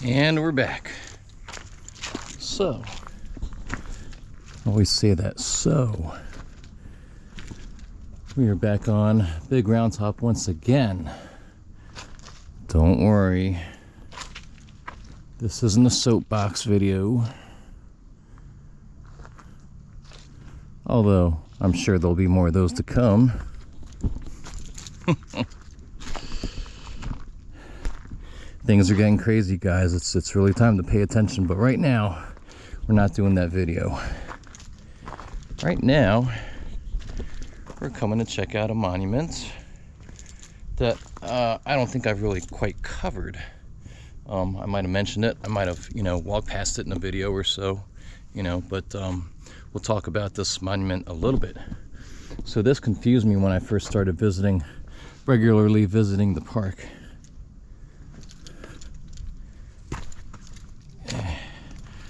And we're back. So, I always say that. So, we are back on Big Round Top once again. Don't worry, this isn't a soapbox video. Although, I'm sure there'll be more of those to come. Things are getting crazy, guys. It's really time to pay attention. But right now, we're not doing that video. Right now, we're coming to check out a monument that I don't think I've really quite covered. I might have mentioned it. I might have, walked past it in a video or so, but we'll talk about this monument a little bit. So this confused me when I first started regularly visiting the park.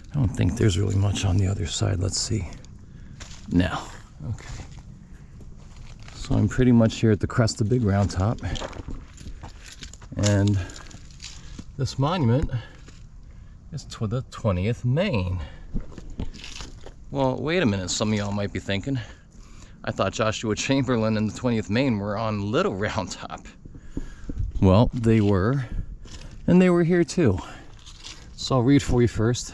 I don't think there's really much on the other side. Let's see. No. Okay. So I'm pretty much here at the crest of Big Round Top. And this monument is to the 20th Maine. Well, wait a minute, some of y'all might be thinking. I thought Joshua Chamberlain and the 20th Maine were on Little Round Top. Well, they were. And they were here too. So I'll read for you first.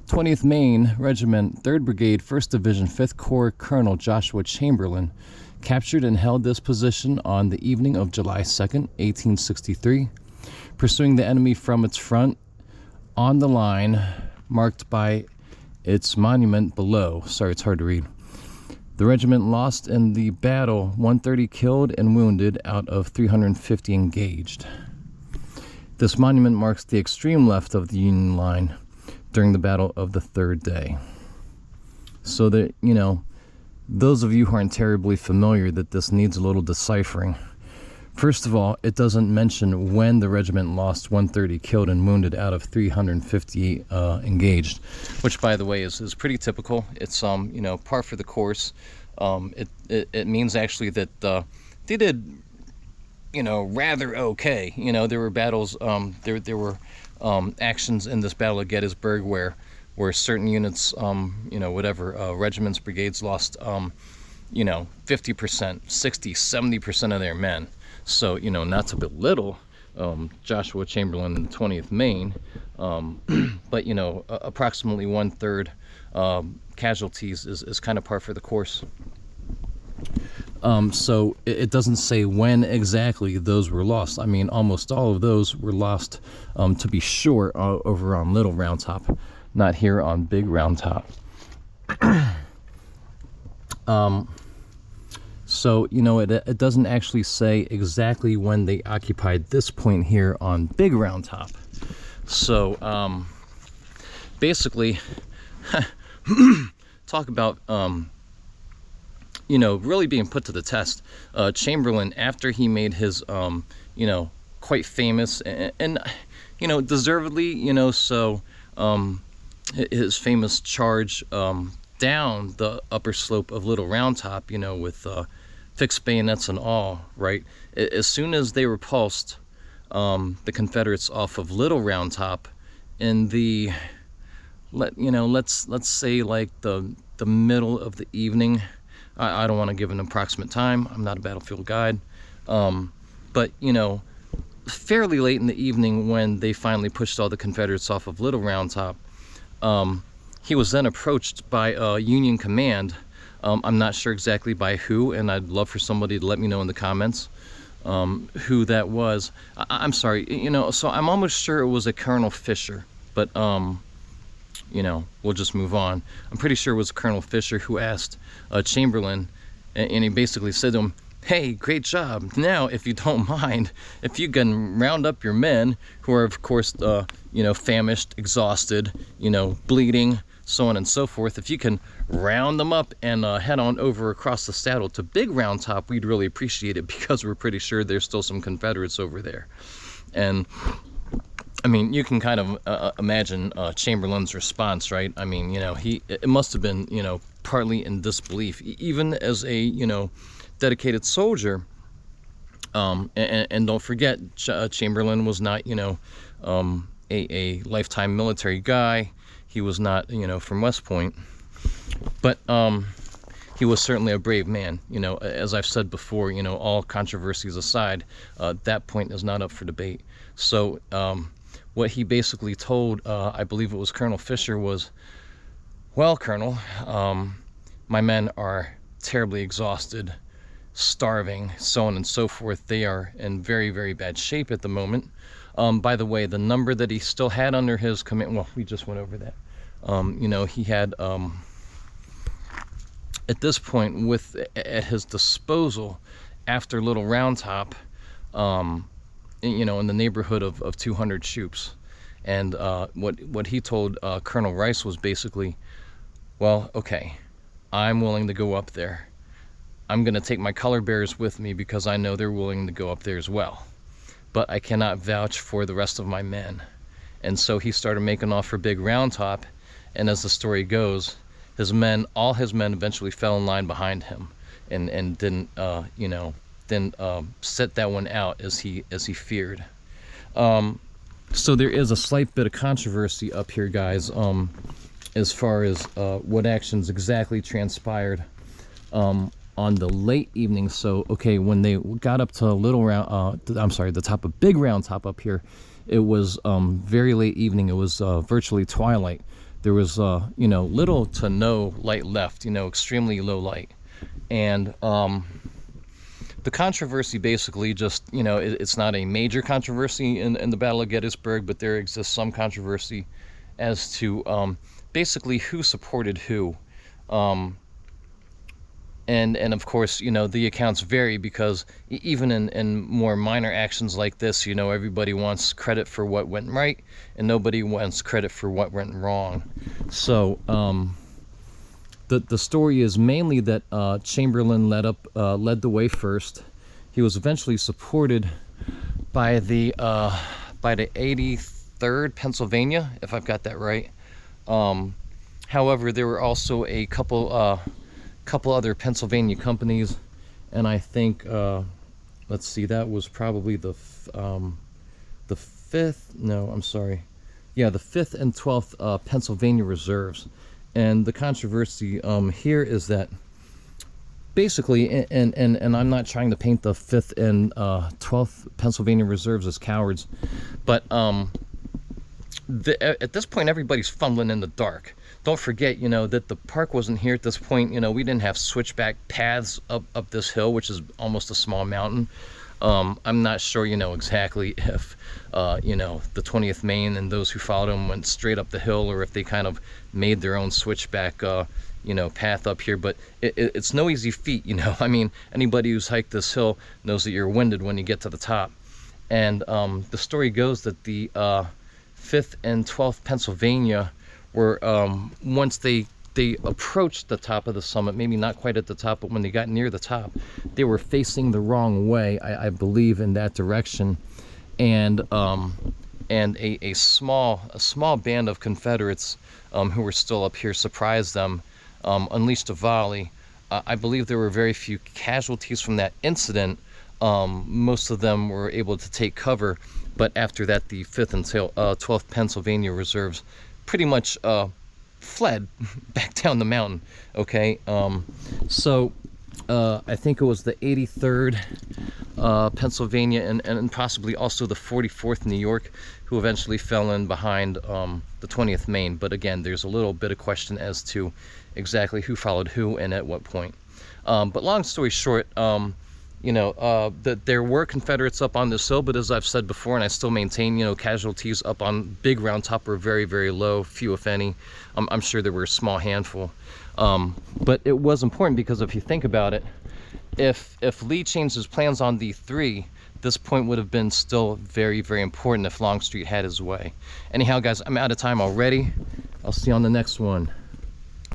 20th Maine Regiment, 3rd Brigade, 1st Division, 5th Corps, Colonel Joshua Chamberlain, captured and held this position on the evening of July 2nd, 1863, pursuing the enemy from its front on the line marked by its monument below. Sorry, it's hard to read. The regiment lost in the battle 130 killed and wounded out of 350 engaged. This monument marks the extreme left of the Union line during the battle of the 3rd day. So that, those of you who aren't terribly familiar, that this needs a little deciphering. First of all, it doesn't mention when the regiment lost 130 killed and wounded out of 350 engaged, which, by the way, is pretty typical. It's par for the course. It means actually that they did rather okay. There were battles, there were actions in this Battle of Gettysburg where certain units, regiments, brigades lost, 50%, 60, 70% of their men. So, not to belittle Joshua Chamberlain and the 20th Maine, but, approximately 1/3 casualties is kind of par for the course. So it doesn't say when exactly those were lost. I mean, almost all of those were lost, to be sure, over on Little Round Top, not here on Big Round Top. So, it doesn't actually say exactly when they occupied this point here on Big Round Top. So, basically, talk about, really being put to the test. Chamberlain, after he made his, quite famous and deservedly, his famous charge down the upper slope of Little Round Top, with fixed bayonets and all, right? As soon as they repulsed the Confederates off of Little Round Top in the, let's say like the middle of the evening. I don't want to give an approximate time. I'm not a battlefield guide. But, fairly late in the evening when they finally pushed all the Confederates off of Little Round Top, he was then approached by a Union command. I'm not sure exactly by who, and I'd love for somebody to let me know in the comments who that was. I'm sorry, so I'm almost sure it was a Colonel Fisher, but, we'll just move on. I'm pretty sure it was Colonel Fisher who asked Chamberlain, and he basically said to him, "Hey, great job. Now, if you don't mind, if you can round up your men who are, of course, famished, exhausted, bleeding, so on and so forth, if you can round them up and head on over across the saddle to Big Round Top, we'd really appreciate it, because we're pretty sure there's still some Confederates over there." And I mean, you can kind of imagine Chamberlain's response, right? I mean, it must have been, partly in disbelief, even as a, dedicated soldier. And don't forget, Chamberlain was not, a lifetime military guy. He was not, you know, from West Point, but he was certainly a brave man. You know, as I've said before, you know, all controversies aside, that point is not up for debate. So what he basically told, I believe it was Colonel Fisher, was, well, Colonel, my men are terribly exhausted, starving, so on and so forth. They are in very, very bad shape at the moment. By the way, the number that he still had under his command, well, we just went over that. You know, he had, at this point, at his disposal, after Little Round Top, you know, in the neighborhood of 200 troops. And what he told Colonel Rice was basically, well, okay, I'm willing to go up there. I'm going to take my color bearers with me because I know they're willing to go up there as well. But I cannot vouch for the rest of my men. And so he started making off for Big Round Top, and as the story goes, all his men eventually fell in line behind him, and didn't, you know, set that one out as he feared. So there is a slight bit of controversy up here, guys, as far as what actions exactly transpired on the late evening. So, okay, when they got up to the top of Big Round Top up here, it was very late evening. It was virtually twilight. There was, you know, little to no light left, you know, extremely low light. And the controversy basically just, you know, it's not a major controversy in the Battle of Gettysburg, but there exists some controversy as to basically who supported who. And of course, you know, the accounts vary because even in more minor actions like this, you know, everybody wants credit for what went right and nobody wants credit for what went wrong. So the story is mainly that Chamberlain led the way first. He was eventually supported by the 83rd Pennsylvania, if I've got that right. However, there were also a couple other Pennsylvania companies, and I think let's see, that was probably the 5th, no, I'm sorry, yeah, the 5th and 12th Pennsylvania Reserves. And the controversy here is that basically, and I'm not trying to paint the 5th and 12th Pennsylvania Reserves as cowards, but at this point everybody's fumbling in the dark. Don't forget, you know, that the park wasn't here at this point. You know, we didn't have switchback paths up this hill, which is almost a small mountain. I'm not sure, you know, exactly if, you know, the 20th Maine and those who followed them went straight up the hill, or if they kind of made their own switchback, you know, path up here. But it's no easy feat, you know. I mean, anybody who's hiked this hill knows that you're winded when you get to the top. And the story goes that the 5th and 12th Pennsylvania were, once they approached the top of the summit, maybe not quite at the top, but when they got near the top, they were facing the wrong way, I believe, in that direction. And a small band of Confederates who were still up here surprised them, unleashed a volley. I believe there were very few casualties from that incident. Most of them were able to take cover, but after that, the 5th and 12th Pennsylvania Reserves pretty much fled back down the mountain. Okay, so I think it was the 83rd Pennsylvania and possibly also the 44th New York who eventually fell in behind the 20th Maine. But again, there's a little bit of question as to exactly who followed who and at what point. But long story short, you know, that there were Confederates up on this hill, but as I've said before, and I still maintain, you know, casualties up on Big Round Top were very, very low, few if any. I'm sure there were a small handful. But it was important because if you think about it, if Lee changed his plans on D3, this point would have been still very, very important if Longstreet had his way. Anyhow, guys, I'm out of time already. I'll see you on the next one.